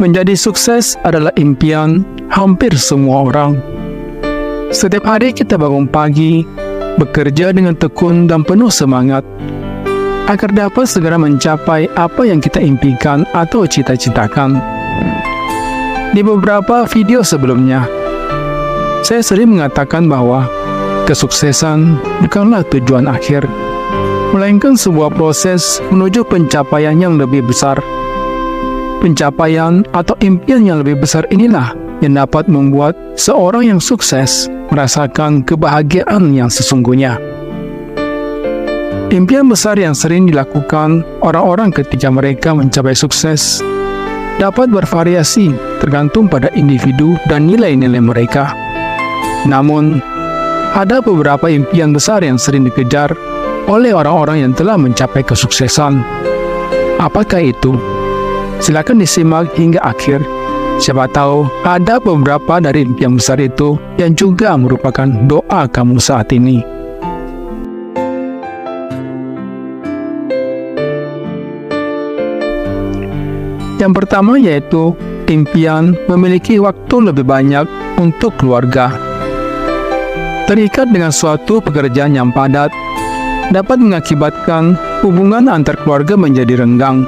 Menjadi sukses adalah impian hampir semua orang. Setiap hari kita bangun pagi, bekerja dengan tekun dan penuh semangat, agar dapat segera mencapai apa yang kita impikan atau cita-citakan. Di beberapa video sebelumnya, saya sering mengatakan bahwa kesuksesan bukanlah tujuan akhir, melainkan sebuah proses menuju pencapaian yang lebih besar. Pencapaian atau impian yang lebih besar inilah yang dapat membuat seorang yang sukses merasakan kebahagiaan yang sesungguhnya. Impian besar yang sering dilakukan orang-orang ketika mereka mencapai sukses dapat bervariasi tergantung pada individu dan nilai-nilai mereka. Namun, ada beberapa impian besar yang sering dikejar oleh orang-orang yang telah mencapai kesuksesan. Apakah itu? Silakan disimak hingga akhir. Siapa tahu ada beberapa dari impian besar itu yang juga merupakan doa kamu saat ini. Yang pertama yaitu impian memiliki waktu lebih banyak untuk keluarga. Terikat dengan suatu pekerjaan yang padat dapat mengakibatkan hubungan antar keluarga menjadi renggang.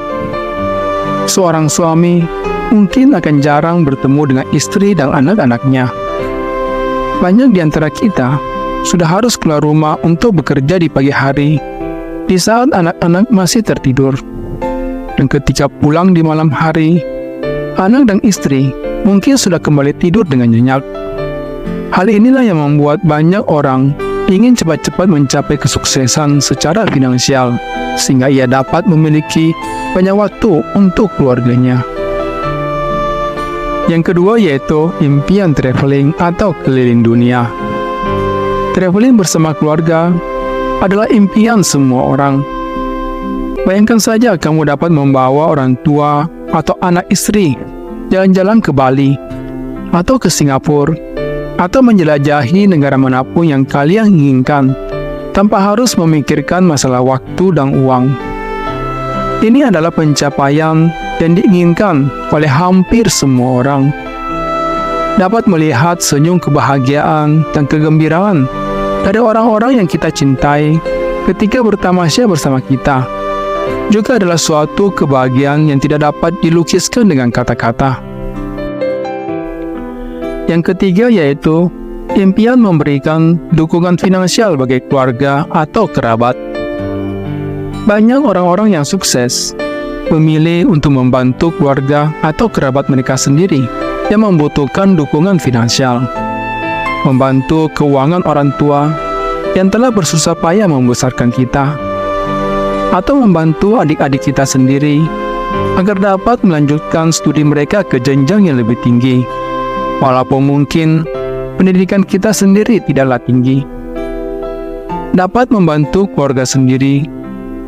Seorang suami mungkin akan jarang bertemu dengan istri dan anak-anaknya. Banyak di antara kita sudah harus keluar rumah untuk bekerja di pagi hari, di saat anak-anak masih tertidur. Dan ketika pulang di malam hari, anak dan istri mungkin sudah kembali tidur dengan nyenyak. Hal inilah yang membuat banyak orang ingin cepat-cepat mencapai kesuksesan secara finansial, sehingga ia dapat memiliki banyak waktu untuk keluarganya. Yang kedua yaitu impian traveling atau keliling dunia. Traveling bersama keluarga adalah impian semua orang. Bayangkan saja kamu dapat membawa orang tua atau anak istri jalan-jalan ke Bali atau ke Singapura atau menjelajahi negara manapun yang kalian inginkan tanpa harus memikirkan masalah waktu dan uang. Ini adalah pencapaian yang diinginkan oleh hampir semua orang. Dapat melihat senyum kebahagiaan dan kegembiraan dari orang-orang yang kita cintai ketika bertamasya bersama kita juga adalah suatu kebahagiaan yang tidak dapat dilukiskan dengan kata-kata. Yang ketiga yaitu impian memberikan dukungan finansial bagi keluarga atau kerabat. Banyak orang-orang yang sukses memilih untuk membantu keluarga atau kerabat mereka sendiri yang membutuhkan dukungan finansial, membantu keuangan orang tua yang telah bersusah payah membesarkan kita, atau membantu adik-adik kita sendiri agar dapat melanjutkan studi mereka ke jenjang yang lebih tinggi, walaupun mungkin pendidikan kita sendiri tidaklah tinggi. Dapat membantu keluarga sendiri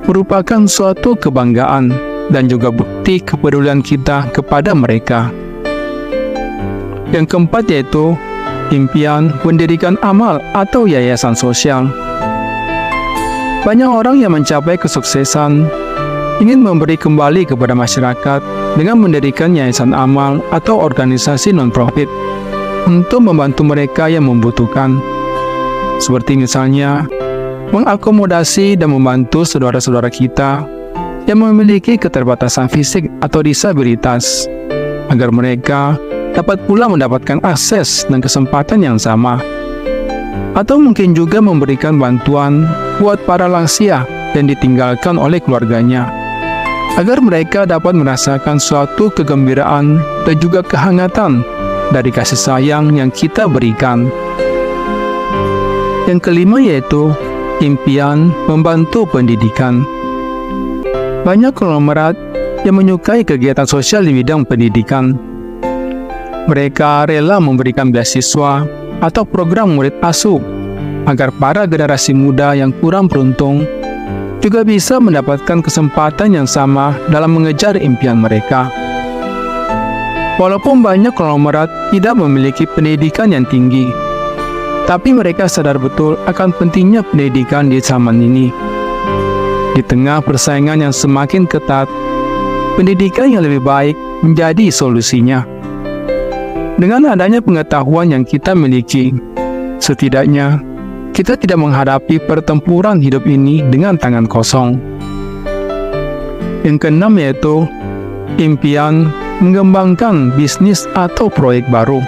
merupakan suatu kebanggaan dan juga bukti kepedulian kita kepada mereka. Yang keempat yaitu impian mendirikan amal atau yayasan sosial. Banyak orang yang mencapai kesuksesan ingin memberi kembali kepada masyarakat dengan mendirikan yayasan amal atau organisasi non-profit untuk membantu mereka yang membutuhkan. Seperti misalnya, mengakomodasi dan membantu saudara-saudara kita yang memiliki keterbatasan fisik atau disabilitas, agar mereka dapat pula mendapatkan akses dan kesempatan yang sama. Atau mungkin juga memberikan bantuan buat para lansia yang ditinggalkan oleh keluarganya, agar mereka dapat merasakan suatu kegembiraan dan juga kehangatan dari kasih sayang yang kita berikan. Yang kelima yaitu impian membantu pendidikan. Banyak konglomerat yang menyukai kegiatan sosial di bidang pendidikan. Mereka rela memberikan beasiswa atau program murid asuh agar para generasi muda yang kurang beruntung juga bisa mendapatkan kesempatan yang sama dalam mengejar impian mereka. Walaupun banyak konglomerat tidak memiliki pendidikan yang tinggi, tapi mereka sadar betul akan pentingnya pendidikan di zaman ini. Di tengah persaingan yang semakin ketat, pendidikan yang lebih baik menjadi solusinya. Dengan adanya pengetahuan yang kita miliki, setidaknya kita tidak menghadapi pertempuran hidup ini dengan tangan kosong. Yang keenam yaitu impian mengembangkan bisnis atau proyek baru.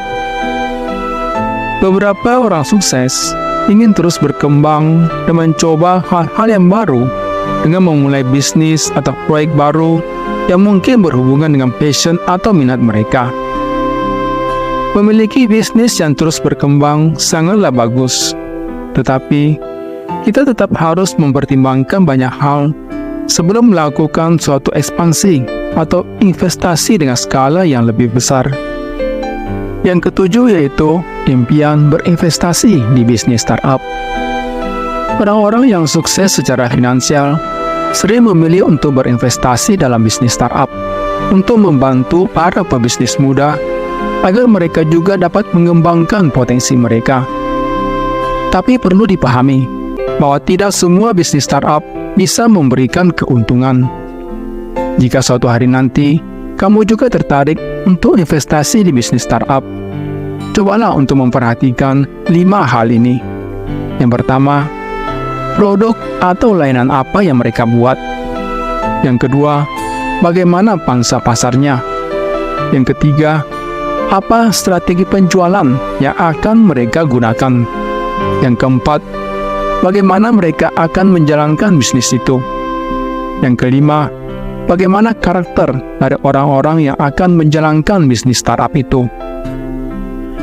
Beberapa orang sukses ingin terus berkembang dan mencoba hal-hal yang baru dengan memulai bisnis atau proyek baru yang mungkin berhubungan dengan passion atau minat mereka. Memiliki bisnis yang terus berkembang sangatlah bagus, tetapi kita tetap harus mempertimbangkan banyak hal sebelum melakukan suatu ekspansi atau investasi dengan skala yang lebih besar. Yang ketujuh yaitu impian berinvestasi di bisnis startup. Orang-orang yang sukses secara finansial sering memilih untuk berinvestasi dalam bisnis startup untuk membantu para pebisnis muda agar mereka juga dapat mengembangkan potensi mereka. Tapi perlu dipahami bahwa tidak semua bisnis startup bisa memberikan keuntungan. Jika suatu hari nanti kamu juga tertarik untuk investasi di bisnis startup, cobalah untuk memperhatikan 5 hal ini. Yang pertama, produk atau layanan apa yang mereka buat. Yang kedua, bagaimana pangsa pasarnya. Yang ketiga, apa strategi penjualan yang akan mereka gunakan. Yang keempat, bagaimana mereka akan menjalankan bisnis itu. Yang kelima, bagaimana karakter dari orang-orang yang akan menjalankan bisnis startup itu.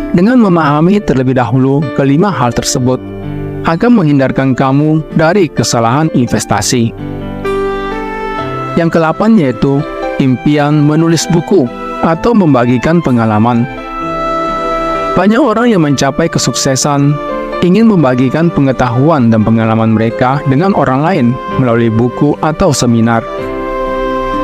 Dengan memahami terlebih dahulu kelima hal tersebut, akan menghindarkan kamu dari kesalahan investasi. Yang ke-8 yaitu impian menulis buku atau membagikan pengalaman. Banyak orang yang mencapai kesuksesan ingin membagikan pengetahuan dan pengalaman mereka dengan orang lain melalui buku atau seminar.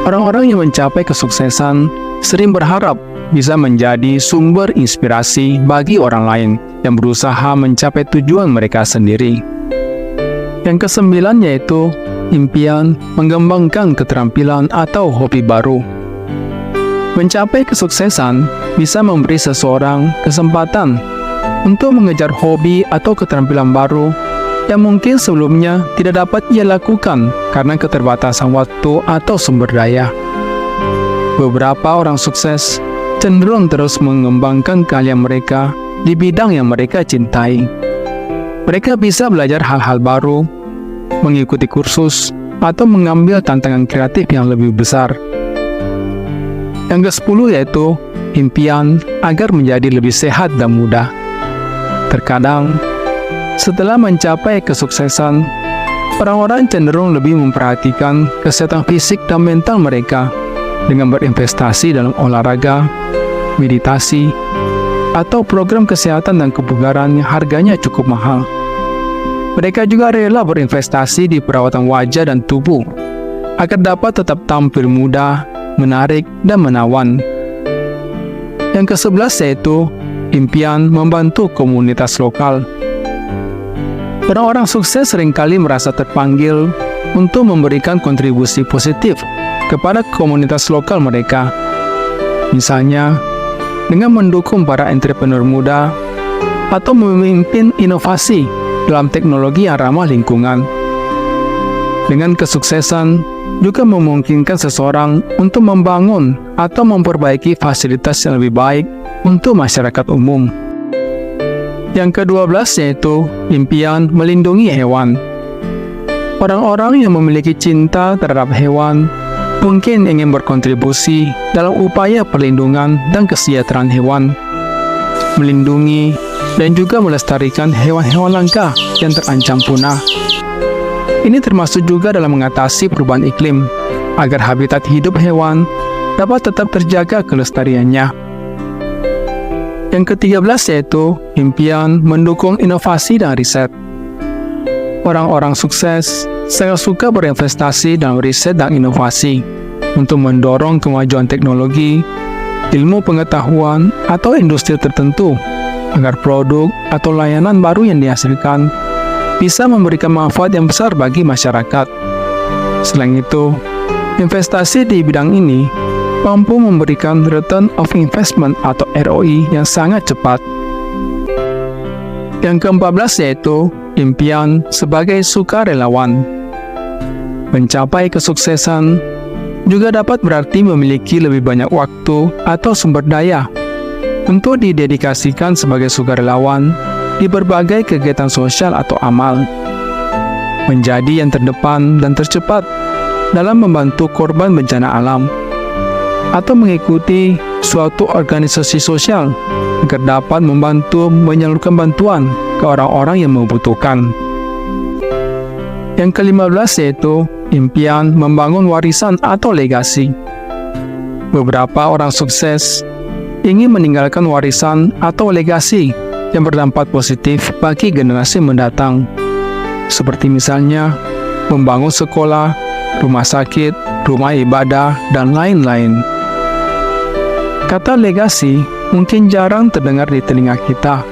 Orang-orang yang mencapai kesuksesan sering berharap bisa menjadi sumber inspirasi bagi orang lain yang berusaha mencapai tujuan mereka sendiri. Yang ke-9 yaitu impian mengembangkan keterampilan atau hobi baru. Mencapai kesuksesan bisa memberi seseorang kesempatan untuk mengejar hobi atau keterampilan baru yang mungkin sebelumnya tidak dapat ia lakukan karena keterbatasan waktu atau sumber daya. Beberapa orang sukses cenderung terus mengembangkan keahlian mereka di bidang yang mereka cintai. Mereka bisa belajar hal-hal baru, mengikuti kursus, atau mengambil tantangan kreatif yang lebih besar. Yang ke-10 yaitu impian agar menjadi lebih sehat dan mudah. Terkadang, setelah mencapai kesuksesan, orang-orang cenderung lebih memperhatikan kesehatan fisik dan mental mereka dengan berinvestasi dalam olahraga, meditasi, atau program kesehatan dan kebugaran yang harganya cukup mahal. Mereka juga rela berinvestasi di perawatan wajah dan tubuh agar dapat tetap tampil muda, menarik, dan menawan. Yang ke-11 yaitu impian membantu komunitas lokal. Orang-orang sukses seringkali merasa terpanggil untuk memberikan kontribusi positif kepada komunitas lokal mereka. Misalnya, dengan mendukung para entrepreneur muda atau memimpin inovasi dalam teknologi yang ramah lingkungan. Dengan kesuksesan juga memungkinkan seseorang untuk membangun atau memperbaiki fasilitas yang lebih baik untuk masyarakat umum. Yang ke-12 yaitu impian melindungi hewan. Orang-orang yang memiliki cinta terhadap hewan mungkin ingin berkontribusi dalam upaya perlindungan dan kesejahteraan hewan, melindungi dan juga melestarikan hewan-hewan langka yang terancam punah. Ini termasuk juga dalam mengatasi perubahan iklim, agar habitat hidup hewan dapat tetap terjaga kelestariannya. Yang ke-13 yaitu impian mendukung inovasi dan riset. Orang-orang sukses sangat suka berinvestasi dalam riset dan inovasi untuk mendorong kemajuan teknologi, ilmu pengetahuan, atau industri tertentu agar produk atau layanan baru yang dihasilkan bisa memberikan manfaat yang besar bagi masyarakat. Selain itu, Investasi di bidang ini mampu memberikan return of investment atau ROI yang sangat cepat. Yang ke-14 yaitu impian sebagai sukarelawan. Mencapai kesuksesan juga dapat berarti memiliki lebih banyak waktu atau sumber daya untuk didedikasikan sebagai sukarelawan di berbagai kegiatan sosial atau amal. Menjadi yang terdepan dan tercepat dalam membantu korban bencana alam, atau mengikuti suatu organisasi sosial agar dapat membantu menyalurkan bantuan ke orang-orang yang membutuhkan. Yang ke-15 yaitu impian membangun warisan atau legasi. Beberapa orang sukses ingin meninggalkan warisan atau legasi yang berdampak positif bagi generasi mendatang, seperti misalnya membangun sekolah, rumah sakit, rumah ibadah, dan lain-lain. Kata legasi mungkin jarang terdengar di telinga kita,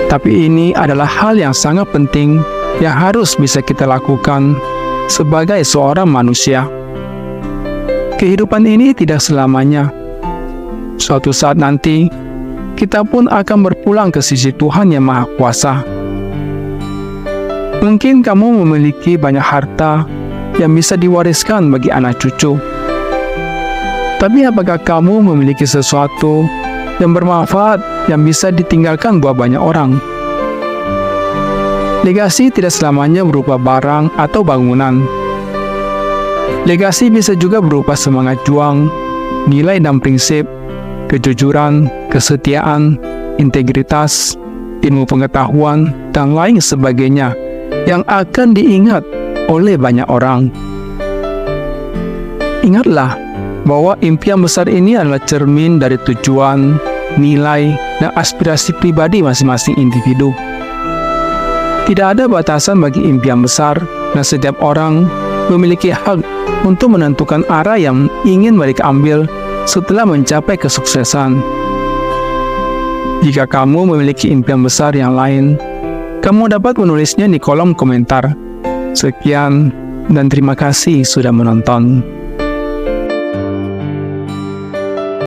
tapi ini adalah hal yang sangat penting yang harus bisa kita lakukan sebagai seorang manusia. Kehidupan ini tidak selamanya. Suatu saat nanti, kita pun akan berpulang ke sisi Tuhan yang Maha Kuasa. Mungkin kamu memiliki banyak harta yang bisa diwariskan bagi anak cucu. Tapi apakah kamu memiliki sesuatu yang bermanfaat yang bisa ditinggalkan buat banyak orang? Legasi tidak selamanya berupa barang atau bangunan. Legasi bisa juga berupa semangat juang, nilai dan prinsip, kejujuran, kesetiaan, integritas, ilmu pengetahuan, dan lain sebagainya yang akan diingat oleh banyak orang. Ingatlah bahwa impian besar ini adalah cermin dari tujuan, nilai, dan aspirasi pribadi masing-masing individu. Tidak ada batasan bagi impian besar, dan setiap orang memiliki hak untuk menentukan arah yang ingin mereka ambil setelah mencapai kesuksesan. Jika kamu memiliki impian besar yang lain, kamu dapat menulisnya di kolom komentar. Sekian, dan terima kasih sudah menonton.